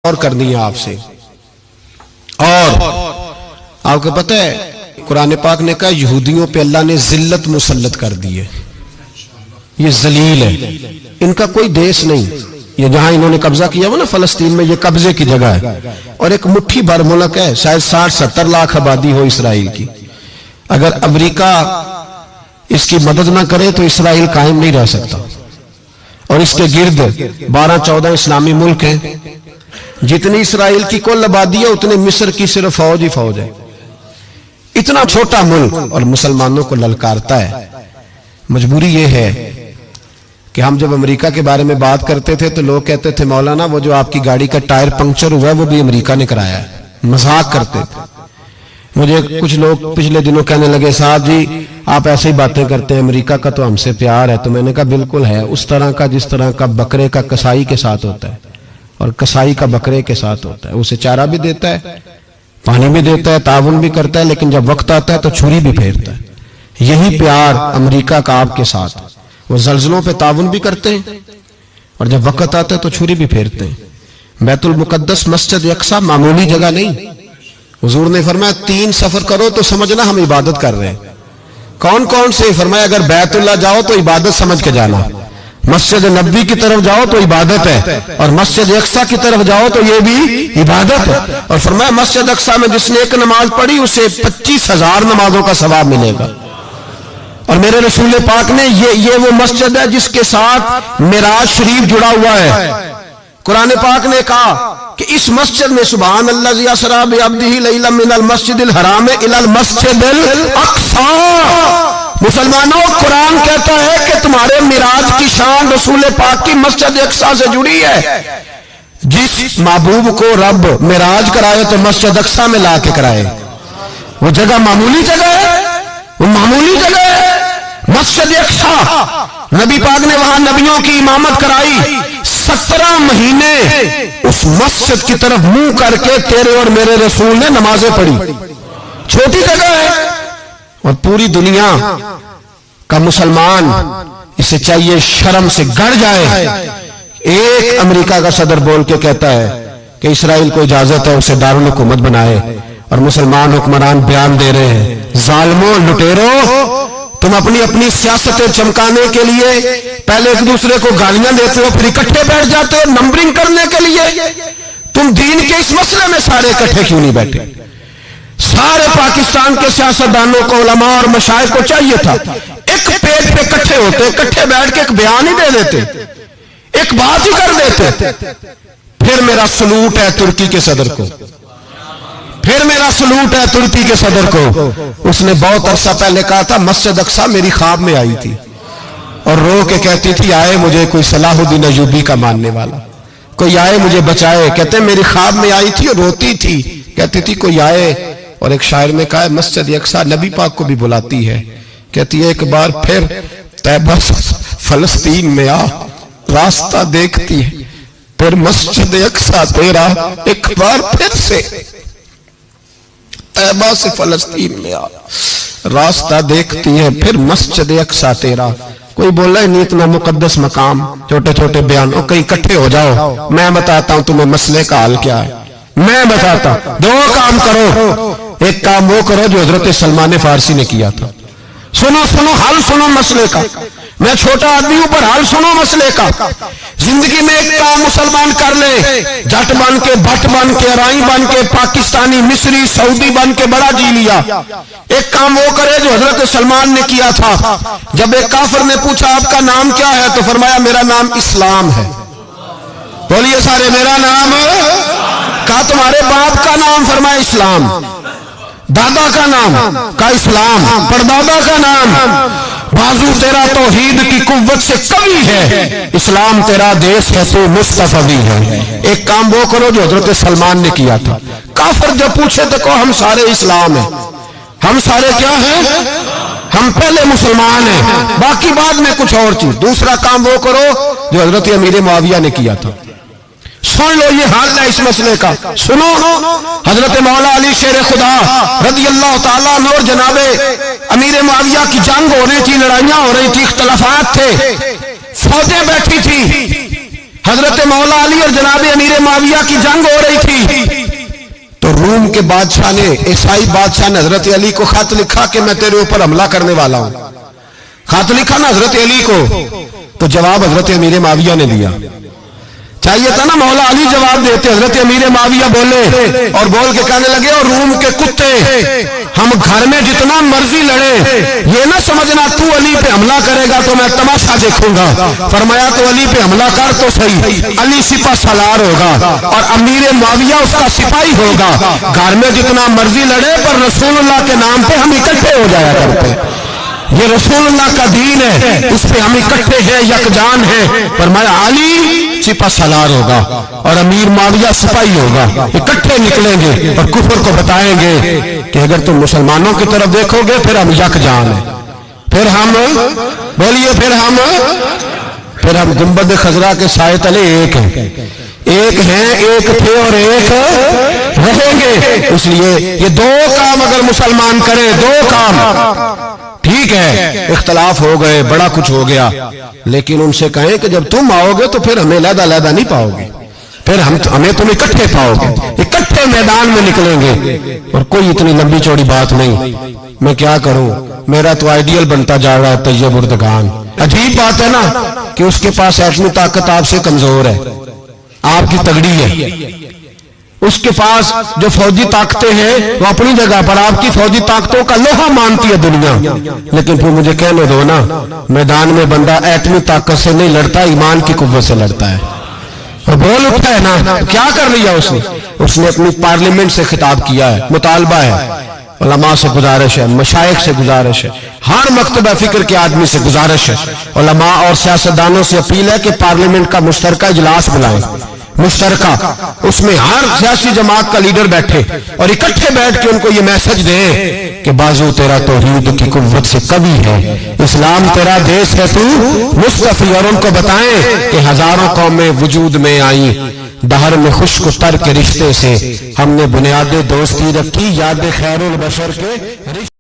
और करनी है आपसे। और आपको पता है कुरान पाक ने कहा यहूदियों पे अल्लाह ने जिल्लत मुसल्लत कर दी है, ये जलील है, इनका कोई देश नहीं। ये जहां इन्होंने कब्जा किया हुआ ना फलस्तीन में, ये कब्जे की जगह है और एक मुट्ठी भर मुल्क है, शायद 60-70 लाख आबादी हो इसराइल की। अगर अमेरिका इसकी मदद ना करे तो इसराइल कायम नहीं रह सकता। और इसके गिर्द 12-14 इस्लामी मुल्क हैं। जितनी इसराइल की कुल आबादी है उतने मिस्र की सिर्फ फौज ही फौज है। इतना छोटा मुल्क और मुसलमानों को ललकारता है। मजबूरी ये है कि हम जब अमेरिका के बारे में बात करते थे तो लोग कहते थे मौलाना वो जो आपकी गाड़ी का टायर पंक्चर हुआ है वो भी अमेरिका ने कराया है, मजाक करते थे। मुझे कुछ लोग पिछले दिनों कहने लगे साहब जी आप ऐसे ही बातें करते हैं, अमेरिका का तो हमसे प्यार है। तो मैंने कहा बिल्कुल है, उस तरह का जिस तरह का बकरे का कसाई के साथ होता है और कसाई का बकरे के साथ होता है। उसे चारा भी देता है, पानी भी देता है, ताउन भी करता है, लेकिन जब वक्त आता है तो छुरी भी फेरता है। यही प्यार अमेरिका का आपके साथ। वो जल्जलों पे ताउन भी करते हैं और जब वक्त आता है तो छुरी भी फेरते हैं। बैतुल मुकद्दस मस्जिद अक्सा मामूली जगह नहीं। हुजूर ने फरमाया 3 सफर करो तो समझना हम इबादत कर रहे हैं। कौन कौन से? फरमाया अगर बैतुल्लाह जाओ तो इबादत समझ के जाना, मस्जिद नबी की तरफ जाओ तो इबादत है, और मस्जिद अक्सा की तरफ जाओ तो ये भी इबादत है। और फरमाया मस्जिद अक्सा में जिसने एक नमाज पढ़ी उसे 25,000 नमाजों का सवाब मिलेगा। और मेरे रसूल पाक ने ये वो मस्जिद है जिसके साथ मिराज शरीफ जुड़ा हुआ है। कुरान पाक ने कहा कि इस मस्जिद में सुभान अल्लाज़ी असरा बिअब्दिही लैलन मिनल मस्जिदिल हराम इलल मस्जिदिल अक्सा। मुसलमानों, कुरान कहता है कि तुम्हारे मिराज की शान रसूल पाक की मस्जिद अक्सा से जुड़ी है। जिस महबूब को रब मिराज कराए तो मस्जिद अक्सा में ला के कराए। वो जगह मामूली जगह है, वो मामूली जगह है। मस्जिद अक्सा, नबी पाक ने वहां नबियों की इमामत कराई। 17 महीने उस मस्जिद की तरफ मुंह करके तेरे और मेरे रसूल ने नमाजें पढ़ी। छोटी जगह है और पूरी दुनिया का मुसलमान इसे चाहिए शर्म से गड़ जाए। एक अमेरिका का सदर बोल के कहता है कि इसराइल को इजाजत है उसे दारुल हुकूमत बनाए, और मुसलमान हुक्मरान बयान दे रहे हैं जालिमों लुटेरो तुम अपनी अपनी सियासतें चमकाने के लिए पहले एक दूसरे को गालियां देते हो, फिर इकट्ठे बैठ जाते हो नंबरिंग करने के लिए। तुम दीन के इस मसले में सारे इकट्ठे क्यों नहीं बैठे? सारे पाकिस्तान के सियासतदानों को, उलमा और मशाइख को चाहिए था एक पेज पे इकट्ठे होते, इकट्ठे बैठ के एक बयान ही दे देते, एक बात ही कर देते। फिर मेरा सलूट है तुर्की के सदर को, फिर मेरा सलूट है तुर्की के सदर को। उसने बहुत अरसा पहले कहा था मस्जिद अक्सा मेरी ख्वाब में आई थी और रो के कहती थी आए मुझे कोई सलाहुद्दीन अयूबी का मानने वाला, कोई आए मुझे बचाए। कहते मेरी ख्वाब में आई थी और रोती थी, कहती थी कोई आए। और एक शायर ने कहा मस्जिद अक्सा नबी पाक को भी बुलाती है, कहती है एक बार फिर तैबा फलस्तीन में आ, रास्ता देखती है फिर मस्जिद अक्सा तेरा, एक बार फिर से तैबा से फलस्तीन में आ, रास्ता देखती है फिर मस्जिद अक्सा तेरा। कोई बोला नहीं इतना मुकद्दस मकाम, छोटे छोटे बयान, कहीं इकट्ठे हो जाओ, मैं बताता हूं तुम्हें मसले का हाल क्या है। मैं बताता, 2 काम करो। एक काम वो करो जो हजरत सलमान फारसी ने किया था। सुनो सुनो हाल सुनो मसले का, मैं छोटा आदमी हूं पर हाल सुनो मसले का। जिंदगी में एक काम मुसलमान कर ले, जट बन के, भट्ट बन के, अराई बन के, पाकिस्तानी, मिस्री, सऊदी बन के बड़ा जी लिया। एक काम वो करे जो हजरत सलमान ने किया था। जब एक काफिर ने पूछा आपका नाम क्या है तो फरमाया मेरा नाम इस्लाम है। बोलिए सारे मेरा नाम। कहा तुम्हारे बाप का नाम? फरमाया इस्लाम। दादा का नाम? का इस्लाम। परदादा का नाम? बाजू तेरा तौहीद की कुव्वत से कवी है, इस्लाम तेरा देश है तो मुस्तफवी है। एक काम वो करो जो हजरत सलमान ने किया था। काफिर जब पूछे तो कहो हम सारे इस्लाम हैं। हम सारे क्या हैं? हम पहले मुसलमान हैं, बाकी बाद में कुछ और चीज। दूसरा काम वो करो जो हजरत अमीर मुआविया ने किया था। सुन लो ये हाल है इस मसले का। सुनो, हजरत मौला अली शेर खुदा रज़ी अल्लाह ताला अन्हु और जनाबे अमीर मुआविया की जंग हो रही थी, लड़ाइयां हो रही थी, इख्तलाफात थे, फौजें बैठी थी। حضرت مولا علی اور جناب امیر معاویہ کی جنگ ہو رہی تھی تو روم کے بادشاہ نے، عیسائی بادشاہ نے حضرت علی کو خط لکھا کہ میں تیرے اوپر حملہ کرنے والا ہوں. خط لکھا نا حضرت علی کو، تو جواب حضرت امیر معاویہ نے دیا. چاہیے تھا نا مولا علی جواب دیتے. حضرت امیر معاویہ بولے اور بول کے کہنے لگے، اور روم کے کتے، ہم گھر میں جتنا مرضی لڑے، یہ نہ سمجھنا تو علی پہ حملہ کرے گا تو میں تماشا دیکھوں گا. فرمایا تو علی پہ حملہ کر تو صحیح، علی سپہ سالار ہوگا اور امیر معاویہ اس کا سپاہی ہوگا. گھر میں جتنا مرضی لڑے پر رسول اللہ کے نام پہ ہم اکٹھے ہو جایا کرتے. یہ رسول اللہ کا دین ہے، اس پہ ہم اکٹھے ہیں، یکجان ہیں. فرمایا علی سپہ سالار ہوگا اور امیر معاویہ سپاہی ہوگا، اکٹھے نکلیں گے اور کفر کو بتائیں گے کہ اگر تم مسلمانوں کی طرف دیکھو گے پھر ہم یکجان ہیں. پھر ہم بولیے، پھر ہم گنبد خضرا کے سائے تلے ایک ہیں، ایک ہیں، ایک تھے اور ایک رہیں گے. اس لیے یہ دو کام اگر مسلمان کریں، دو کام، ٹھیک ہے اختلاف ہو گئے، بڑا کچھ ہو گیا، لیکن ان سے کہیں کہ جب تم آؤ گے تو پھر ہمیں علیحدہ علیحدہ نہیں پاؤ گے، پھر ہمیں تم اکٹھے پاؤ گے، اکٹھے میدان میں نکلیں گے. اور کوئی اتنی لمبی چوڑی بات نہیں. میں کیا کروں، میرا تو آئیڈیل بنتا جا رہا ہے طیب اردگان. عجیب بات ہے نا کہ اس کے پاس ایٹمی طاقت آپ سے کمزور ہے، آپ کی تگڑی ہے. اس کے پاس جو فوجی طاقتیں ہیں وہ اپنی جگہ پر، آپ کی فوجی طاقتوں کا لوہا مانتی ہے دنیا. لیکن پھر مجھے کہنے دو نا، میدان میں بندہ ایٹمی طاقت سے نہیں لڑتا، ایمان کی قوت سے لڑتا ہے. اور بول اٹھا ہے نا، کیا کر لیا اس نے اپنی پارلیمنٹ سے خطاب کیا ہے، مطالبہ ہے، علماء سے گزارش ہے، مشائخ سے گزارش ہے، ہر مکتبہ فکر کے آدمی سے گزارش ہے، علماء اور سیاستدانوں سے اپیل ہے کہ پارلیمنٹ کا مشترکہ اجلاس بلائیں، مشترکہ. اس میں ہر سیاسی جماعت کا لیڈر بیٹھے اور اکٹھے بیٹھ کے ان کو یہ میسج دیں کہ بازو تیرا توحید کی قوت سے قوی ہے، اسلام تیرا دیس ہے تو مصطفی. اور ان کو بتائیں کہ ہزاروں قومیں وجود میں آئیں، دہر میں خشک و تر کے رشتے سے ہم نے بنیاد دوستی رکھی، یاد خیر البشر کے رشتے